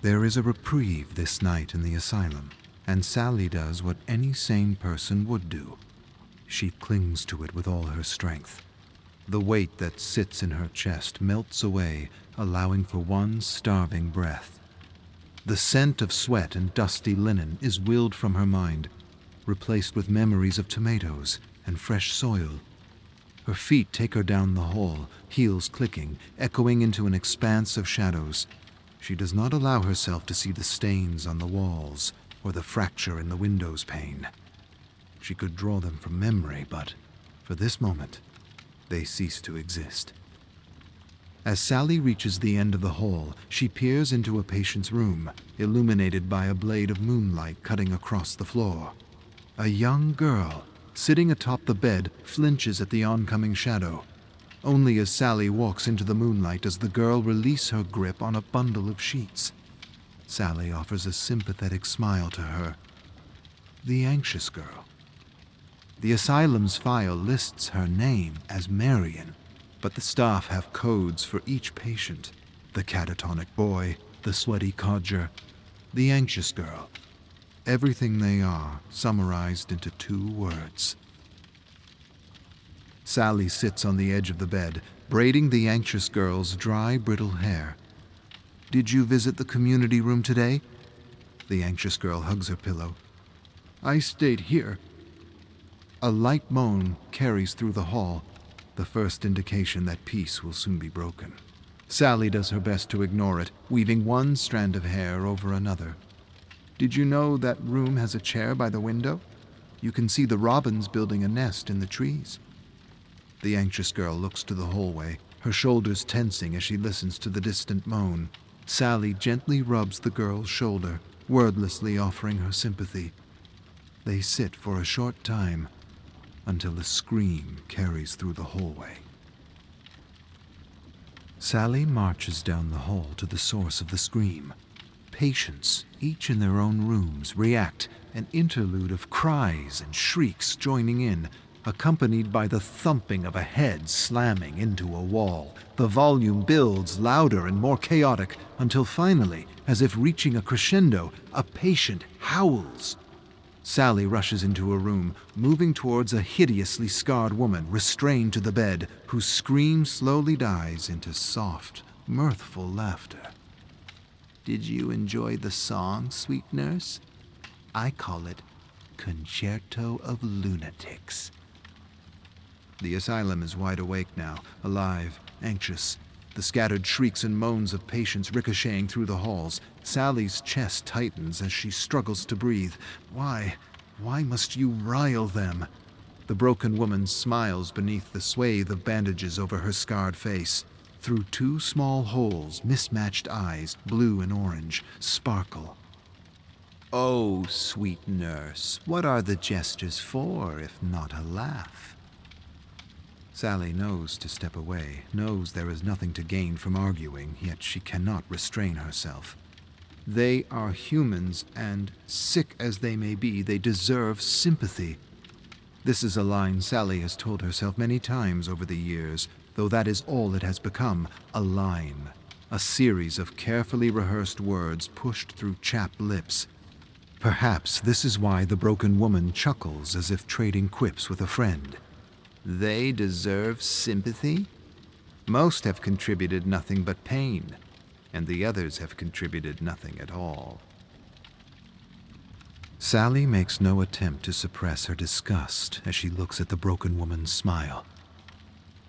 There is a reprieve this night in the asylum, and Sally does what any sane person would do. She clings to it with all her strength. The weight that sits in her chest melts away, allowing for one starving breath. The scent of sweat and dusty linen is willed from her mind, replaced with memories of tomatoes and fresh soil. Her feet take her down the hall, heels clicking, echoing into an expanse of shadows. She does not allow herself to see the stains on the walls or the fracture in the window's pane. She could draw them from memory, but for this moment, they cease to exist. As Sally reaches the end of the hall, she peers into a patient's room, illuminated by a blade of moonlight cutting across the floor. A young girl, sitting atop the bed, flinches at the oncoming shadow. Only as Sally walks into the moonlight does the girl release her grip on a bundle of sheets. Sally offers a sympathetic smile to her. The anxious girl. The asylum's file lists her name as Marion, but the staff have codes for each patient. The catatonic boy, the sweaty codger, the anxious girl. Everything they are summarized into 2 words. Sally sits on the edge of the bed, braiding the anxious girl's dry, brittle hair. "Did you visit the community room today?" The anxious girl hugs her pillow. "I stayed here." A light moan carries through the hall, the first indication that peace will soon be broken. Sally does her best to ignore it, weaving one strand of hair over another. "Did you know that room has a chair by the window? You can see the robins building a nest in the trees." The anxious girl looks to the hallway, her shoulders tensing as she listens to the distant moan. Sally gently rubs the girl's shoulder, wordlessly offering her sympathy. They sit for a short time, until a scream carries through the hallway. Sally marches down the hall to the source of the scream. Patients, each in their own rooms, react, an interlude of cries and shrieks joining in, accompanied by the thumping of a head slamming into a wall. The volume builds louder and more chaotic until finally, as if reaching a crescendo, a patient howls. Sally rushes into a room, moving towards a hideously scarred woman restrained to the bed, whose scream slowly dies into soft, mirthful laughter. "Did you enjoy the song, sweet nurse? I call it Concerto of Lunatics." The asylum is wide awake now, alive, anxious. The scattered shrieks and moans of patients ricocheting through the halls. Sally's chest tightens as she struggles to breathe. Why must you rile them? The broken woman smiles beneath the swathe of bandages over her scarred face. Through 2 small holes, mismatched eyes, blue and orange, sparkle. "Oh, sweet nurse, what are the gestures for, if not a laugh?" Sally knows to step away, knows there is nothing to gain from arguing, yet she cannot restrain herself. They are humans, and, sick as they may be, they deserve sympathy. This is a line Sally has told herself many times over the years, though that is all it has become, a line, a series of carefully rehearsed words pushed through chapped lips. Perhaps this is why the broken woman chuckles as if trading quips with a friend. They deserve sympathy? Most have contributed nothing but pain, and the others have contributed nothing at all. Sally makes no attempt to suppress her disgust as she looks at the broken woman's smile.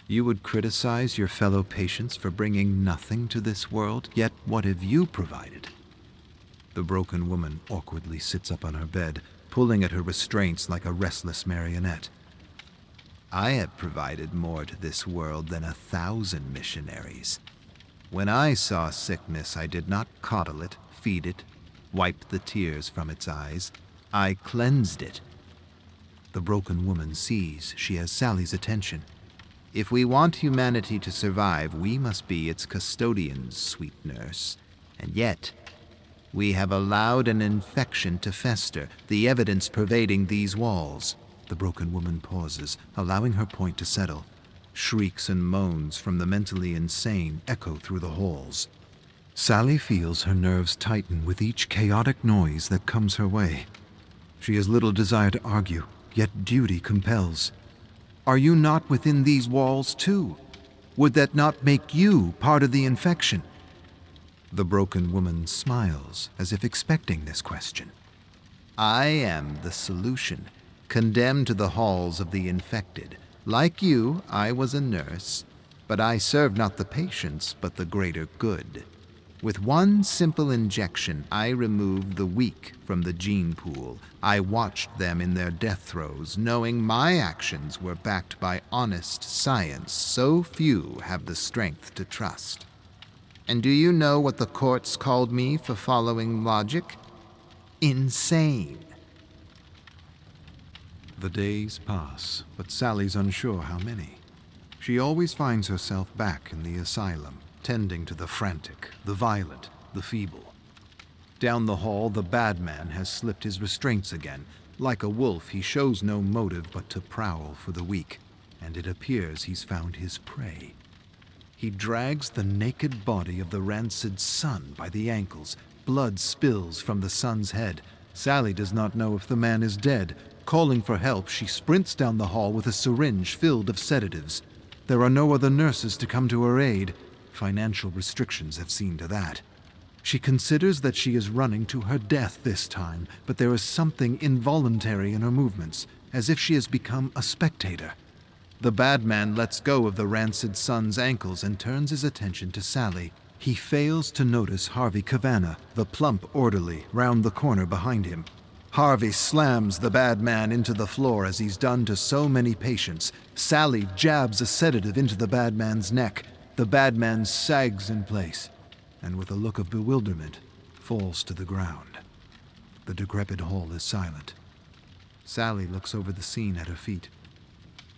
You would criticize your fellow patients for bringing nothing to this world, yet what have you provided? The broken woman awkwardly sits up on her bed, pulling at her restraints like a restless marionette. I have provided more to this world than 1,000 missionaries. When I saw sickness, I did not coddle it, feed it, wipe the tears from its eyes. I cleansed it. The broken woman sees she has Sally's attention. If we want humanity to survive, we must be its custodians, sweet nurse. And yet, we have allowed an infection to fester, the evidence pervading these walls. The broken woman pauses, allowing her point to settle. Shrieks and moans from the mentally insane echo through the halls. Sally feels her nerves tighten with each chaotic noise that comes her way. She has little desire to argue, yet duty compels. Are you not within these walls too? Would that not make you part of the infection? The broken woman smiles as if expecting this question. I am the solution, condemned to the halls of the infected. Like you, I was a nurse, but I served not the patients, but the greater good. With one simple injection, I removed the weak from the gene pool. I watched them in their death throes, knowing my actions were backed by honest science so few have the strength to trust. And do you know what the courts called me for following logic? Insane. The days pass, but Sally's unsure how many. She always finds herself back in the asylum, tending to the frantic, the violent, the feeble. Down the hall, the bad man has slipped his restraints again. Like a wolf, he shows no motive but to prowl for the weak, and it appears he's found his prey. He drags the naked body of the rancid son by the ankles. Blood spills from the son's head. Sally does not know if the man is dead. Calling for help, she sprints down the hall with a syringe filled of sedatives. There are no other nurses to come to her aid. Financial restrictions have seen to that. She considers that she is running to her death this time, but there is something involuntary in her movements, as if she has become a spectator. The bad man lets go of the rancid son's ankles and turns his attention to Sally. He fails to notice Harvey Cavanagh, the plump orderly, round the corner behind him. Harvey slams the bad man into the floor as he's done to so many patients. Sally jabs a sedative into the bad man's neck. The bad man sags in place, and with a look of bewilderment, falls to the ground. The decrepit hall is silent. Sally looks over the scene at her feet.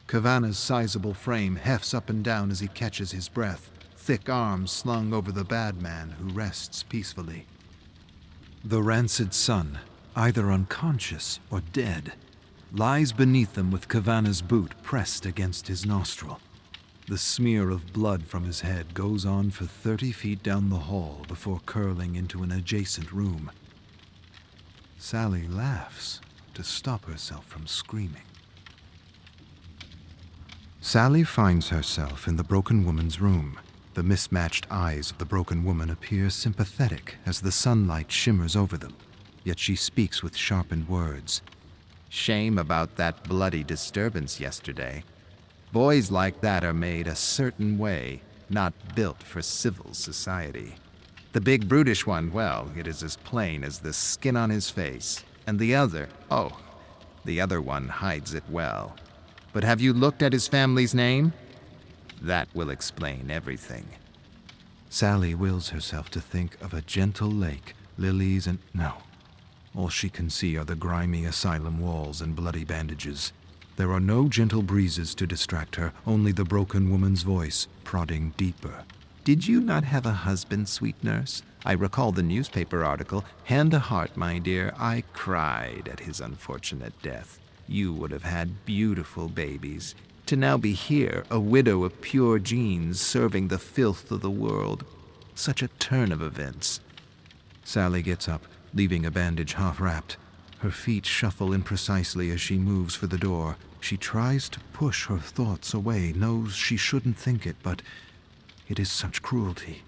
Cavanagh's sizable frame hefts up and down as he catches his breath, thick arms slung over the bad man who rests peacefully. The rancid son, either unconscious or dead, lies beneath them with Cavanagh's boot pressed against his nostril. The smear of blood from his head goes on for 30 feet down the hall before curling into an adjacent room. Sally laughs to stop herself from screaming. Sally finds herself in the broken woman's room. The mismatched eyes of the broken woman appear sympathetic as the sunlight shimmers over them, yet she speaks with sharpened words. Shame about that bloody disturbance yesterday. Boys like that are made a certain way, not built for civil society. The big brutish one, well, it is as plain as the skin on his face. And the other, the other one hides it well. But have you looked at his family's name? That will explain everything. Sally wills herself to think of a gentle lake, lilies and... No. All she can see are the grimy asylum walls and bloody bandages. There are no gentle breezes to distract her, only the broken woman's voice, prodding deeper. Did you not have a husband, sweet nurse? I recall the newspaper article. Hand to heart, my dear, I cried at his unfortunate death. You would have had beautiful babies. To now be here, a widow of pure genes, serving the filth of the world. Such a turn of events. Sally gets up, leaving a bandage half-wrapped. Her feet shuffle imprecisely as she moves for the door. She tries to push her thoughts away, knows she shouldn't think it, but it is such cruelty.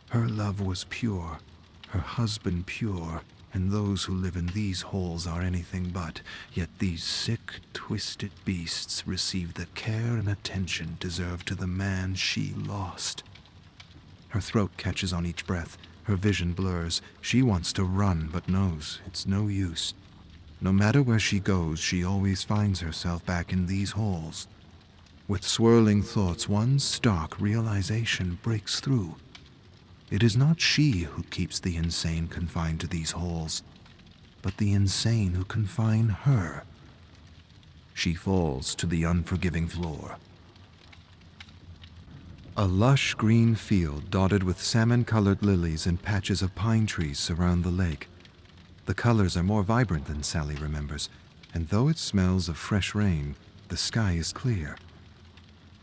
Her love was pure, her husband pure, and those who live in these holes are anything but. Yet these sick, twisted beasts receive the care and attention deserved to the man she lost. Her throat catches on each breath. Her vision blurs. She wants to run, but knows it's no use. No matter where she goes, she always finds herself back in these holes. With swirling thoughts, one stark realization breaks through. It is not she who keeps the insane confined to these holes, but the insane who confine her. She falls to the unforgiving floor. A lush green field dotted with salmon-colored lilies and patches of pine trees surround the lake. The colors are more vibrant than Sally remembers, and though it smells of fresh rain, the sky is clear.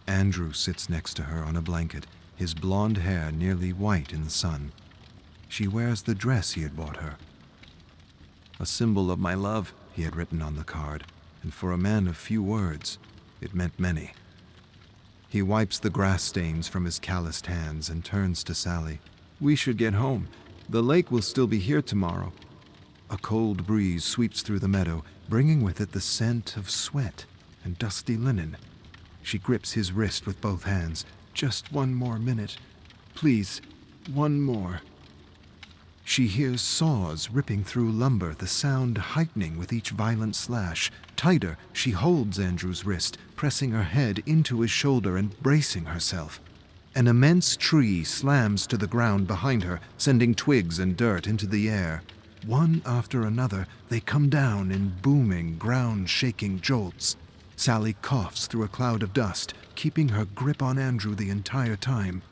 Andrew sits next to her on a blanket, his blonde hair nearly white in the sun. She wears the dress he had bought her. "A symbol of my love," he had written on the card, and for a man of few words, it meant many. He wipes the grass stains from his calloused hands and turns to Sally. "We should get home. The lake will still be here tomorrow." A cold breeze sweeps through the meadow, bringing with it the scent of sweat and dusty linen. She grips his wrist with both hands. "Just one more minute. Please, one more." She hears saws ripping through lumber, the sound heightening with each violent slash. Tighter, she holds Andrew's wrist, pressing her head into his shoulder and bracing herself. An immense tree slams to the ground behind her, sending twigs and dirt into the air. One after another, they come down in booming, ground-shaking jolts. Sally coughs through a cloud of dust, keeping her grip on Andrew the entire time.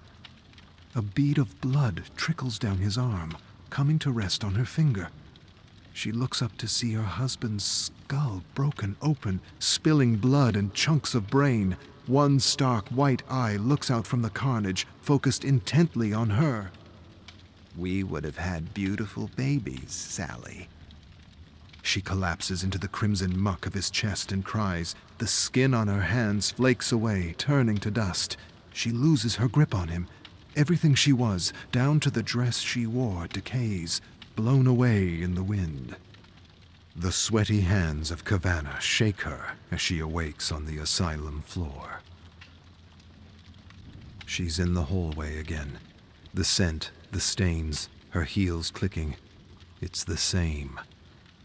A bead of blood trickles down his arm, coming to rest on her finger. She looks up to see her husband's skull broken open, spilling blood and chunks of brain. One stark white eye looks out from the carnage, focused intently on her. "We would have had beautiful babies, Sally." She collapses into the crimson muck of his chest and cries. The skin on her hands flakes away, turning to dust. She loses her grip on him. Everything she was, down to the dress she wore, decays, blown away in the wind. The sweaty hands of Kavanagh shake her as she awakes on the asylum floor. She's in the hallway again. The scent, the stains, her heels clicking. It's the same.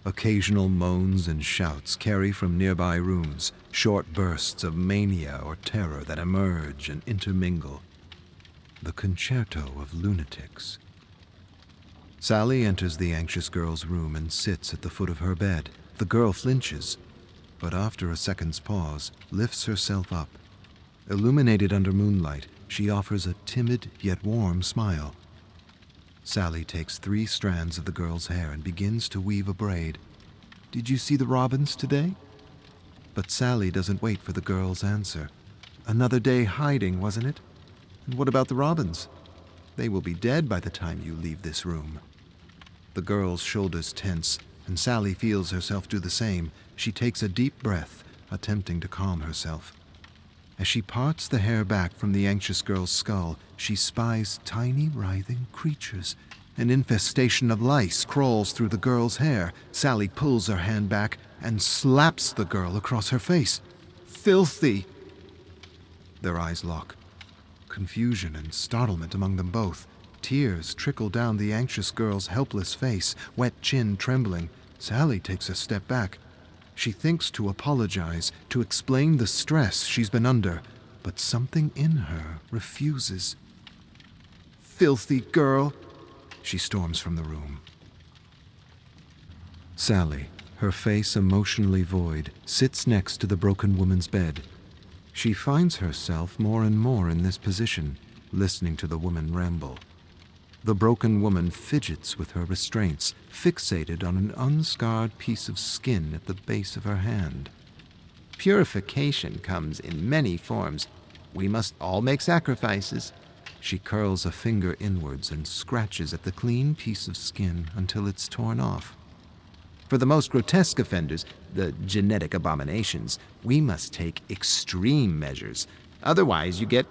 Occasional moans and shouts carry from nearby rooms, short bursts of mania or terror that emerge and intermingle. The concerto of lunatics. Sally enters the anxious girl's room and sits at the foot of her bed. The girl flinches, but after a second's pause, lifts herself up. Illuminated under moonlight, she offers a timid yet warm smile. Sally takes 3 strands of the girl's hair and begins to weave a braid. "Did you see the robins today?" But Sally doesn't wait for the girl's answer. "Another day hiding, wasn't it? And what about the robins? They will be dead by the time you leave this room." The girl's shoulders tense, and Sally feels herself do the same. She takes a deep breath, attempting to calm herself. As she parts the hair back from the anxious girl's skull, she spies tiny writhing creatures. An infestation of lice crawls through the girl's hair. Sally pulls her hand back and slaps the girl across her face. "Filthy!" Their eyes lock. Confusion and startlement among them both. Tears trickle down the anxious girl's helpless face, wet chin trembling. Sally takes a step back. She thinks to apologize, to explain the stress she's been under, but something in her refuses. "Filthy girl!" She storms from the room. Sally, her face emotionally void, sits next to the broken woman's bed. She finds herself more and more in this position, listening to the woman ramble. The broken woman fidgets with her restraints, fixated on an unscarred piece of skin at the base of her hand. "Purification comes in many forms. We must all make sacrifices." She curls a finger inwards and scratches at the clean piece of skin until it's torn off. "For the most grotesque offenders, the genetic abominations, we must take extreme measures. Otherwise you get,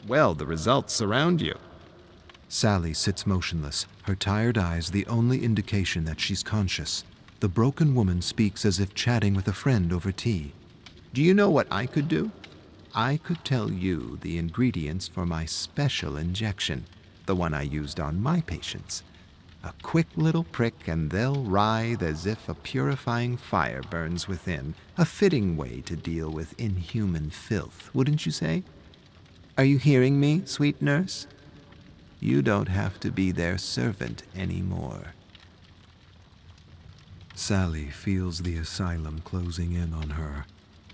well, the results surround you." Sally sits motionless, her tired eyes the only indication that she's conscious. The broken woman speaks as if chatting with a friend over tea. "Do you know what I could do? I could tell you the ingredients for my special injection, the one I used on my patients. A quick little prick and they'll writhe as if a purifying fire burns within. A fitting way to deal with inhuman filth, wouldn't you say? Are you hearing me, sweet nurse? You don't have to be their servant anymore." Sally feels the asylum closing in on her.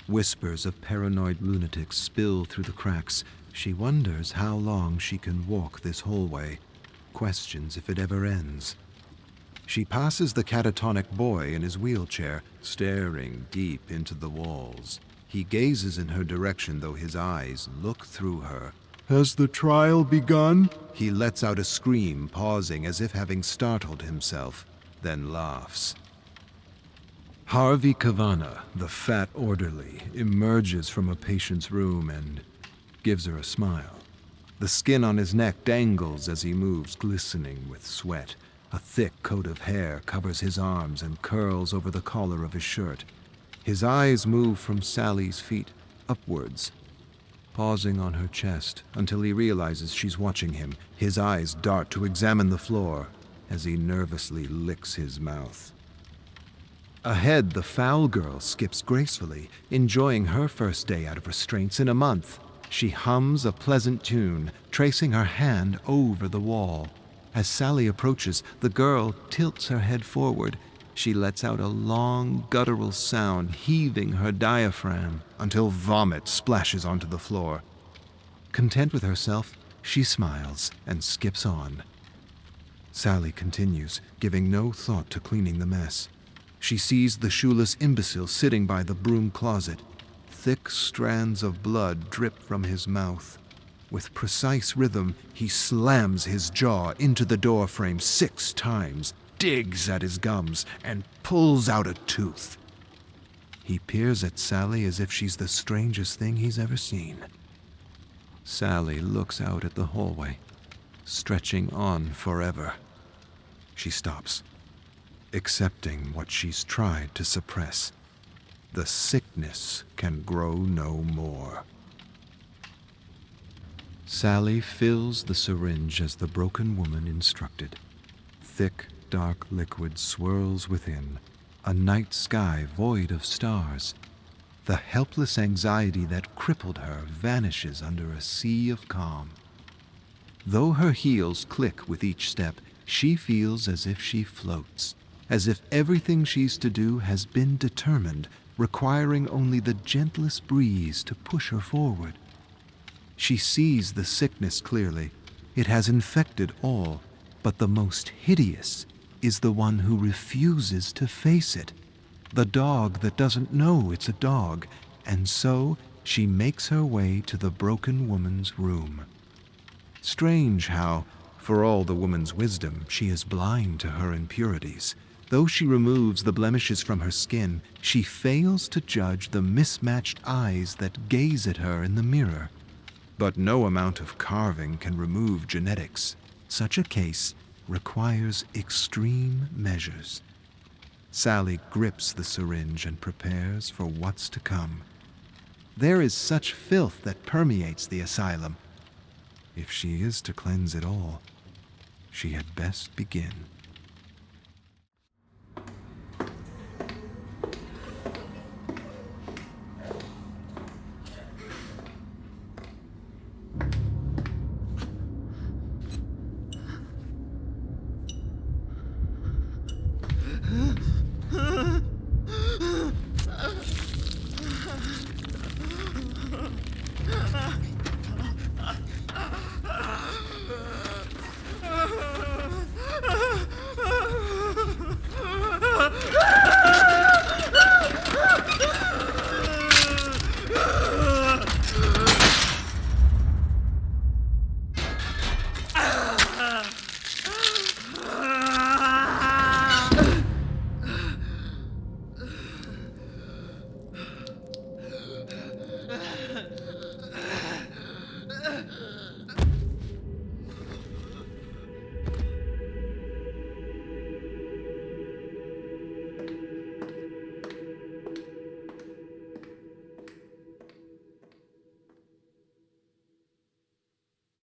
Whispers of paranoid lunatics spill through the cracks. She wonders how long she can walk this hallway, questions if it ever ends. She passes the catatonic boy in his wheelchair, staring deep into the walls. He gazes in her direction, though his eyes look through her. Has the trial begun? He lets out a scream, pausing as if having startled himself, then laughs. Harvey Kavanagh, the fat orderly, emerges from a patient's room and gives her a smile. The skin on his neck dangles as he moves, glistening with sweat. A thick coat of hair covers his arms and curls over the collar of his shirt. His eyes move from Sally's feet upwards, pausing on her chest until he realizes she's watching him. His eyes dart to examine the floor as he nervously licks his mouth. Ahead, the foul girl skips gracefully, enjoying her first day out of restraints in a month. She hums a pleasant tune, tracing her hand over the wall. As Sally approaches, the girl tilts her head forward. She lets out a long, guttural sound, heaving her diaphragm until vomit splashes onto the floor. Content with herself, she smiles and skips on. Sally continues, giving no thought to cleaning the mess. She sees the shoeless imbecile sitting by the broom closet. Thick strands of blood drip from his mouth. With precise rhythm, he slams his jaw into the door frame 6 times, digs at his gums, and pulls out a tooth. He peers at Sally as if she's the strangest thing he's ever seen. Sally looks out at the hallway, stretching on forever. She stops, accepting what she's tried to suppress. The sickness can grow no more. Sally fills the syringe as the broken woman instructed. Thick, dark liquid swirls within, a night sky void of stars. The helpless anxiety that crippled her vanishes under a sea of calm. Though her heels click with each step, she feels as if she floats, as if everything she's to do has been determined, requiring only the gentlest breeze to push her forward. She sees the sickness clearly. It has infected all, but the most hideous is the one who refuses to face it. The dog that doesn't know it's a dog, and so she makes her way to the broken woman's room. Strange how, for all the woman's wisdom, she is blind to her impurities. Though she removes the blemishes from her skin, she fails to judge the mismatched eyes that gaze at her in the mirror. But no amount of carving can remove genetics. Such a case requires extreme measures. Sally grips the syringe and prepares for what's to come. There is such filth that permeates the asylum. If she is to cleanse it all, she had best begin.